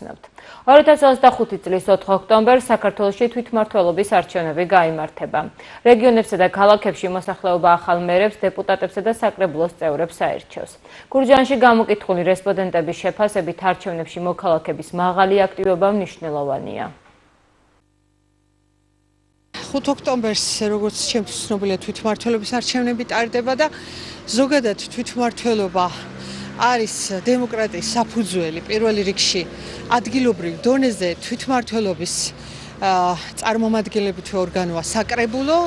გახსნათ. 2025 წლის 4 ოქტომბერს საქართველოში თვითმმართველობის არჩევნები გაიმართება. რეგიონებსა და ქალაქებში მოსახლეობა ახალ მერებს, დეპუტატებსა და საკრებულოს წევრებს აირჩევს. გურჯაანში გამოკითხული რესპონდენტების შეფასებით არჩევნებში მოქალაქების მაღალი აქტივობა მნიშვნელოვანია. 5 ოქტომბერს, როგორც ჩემთვის ცნობილია, თვითმმართველობის არჩევნები ტარდება და ზოგადად თვითმმართველობა არის დემოკრატიის საფუძველი. პირველ რიგში ადგილობრივ დონეზე თვითმმართველობის წარმომადგენლობითი ორგანოა საკრებულო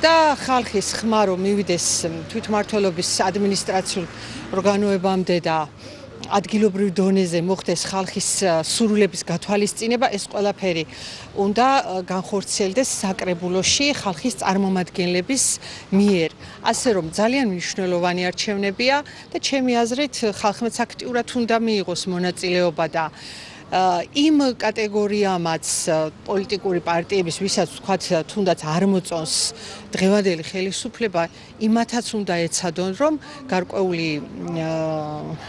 და ხალხის ხმა რომ მივიდეს თვითმმართველობის ადმინისტრაციულ ორგანოებამდე და ადგილობრივ დონეზე მოხდეს ხალხის სურვილების გათვალისწინება, ეს ყველაფერი უნდა განხორციელდეს საკრებულოში ხალხის წარმომადგენლების მიერ. ასე რომ ძალიან მნიშვნელოვანი არჩევნებია და ჩემი აზრით ხალხმაც აქტიურად უნდა მიიღოს მონაწილეობა და იმ კატეგორიამაც პოლიტიკური პარტიების, ვისაც ვთქვათ, თუნდაც არ მოწონს დღევანდელი ხელისუფლება, იმათაც უნდა ეცადონ, რომ გარკვეული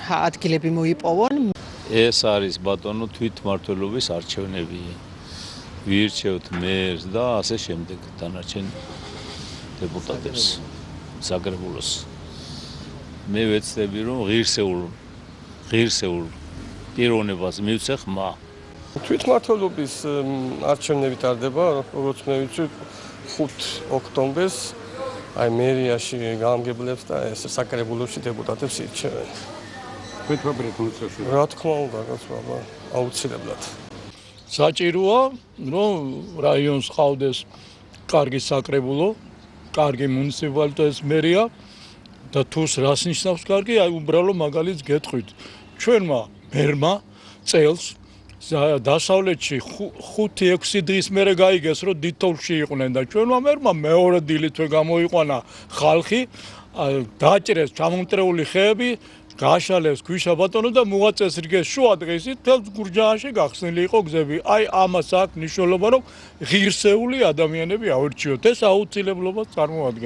ადგილები მოიპოვონ. ეს არის ბატონო თვითმმართველობის არჩევნები. ვირჩევთ მერს და ასე შემდეგ დანარჩენ დეპუტატებს საკრებულოს. მე ვეცდები, რომ ღირსეულ პიროვნებას მივცე ხმა. თვითმმართველობის არჩევნები ტარდება, როგორც მე ვიცი, 5 ოქტომბერს აი მერიაში გამგებლებს და ეს საკრებულოში დეპუტატებს ირჩევენ. თვითმფრინავით მოწესრიგე. რა თქმა უნდა, გასვლა აუცილებლად. საჭიროა, რომ რაიონს ყავდეს კარგი საკრებულო, კარგი მუნიციპალიტეტის მერია და თუს რას ნიშნავს კარგი, აი უბრალო მაგალითს გეტყვით. ჩვენმა მერმა წელს დასავლეთში 5-6 დღის მერე გაიგეს, რომ დითოლში იყვნენ და ჩვენმა მერმა მეორე დილითვე გამოიყვანა ხალხი, დაჭრეს ჩამომტრეული ხეები, გააშალეს ქვიშა ბატონო და მოაწესრიგეს შუა დღისით მთელ გურჯაანში გახსნილი იყო გზები. აი ამას აქვს მნიშვნელობა, რომ ღირსეული ადამიანები ავირჩიოთ. ეს აუცილებლობას წარმოადგენს.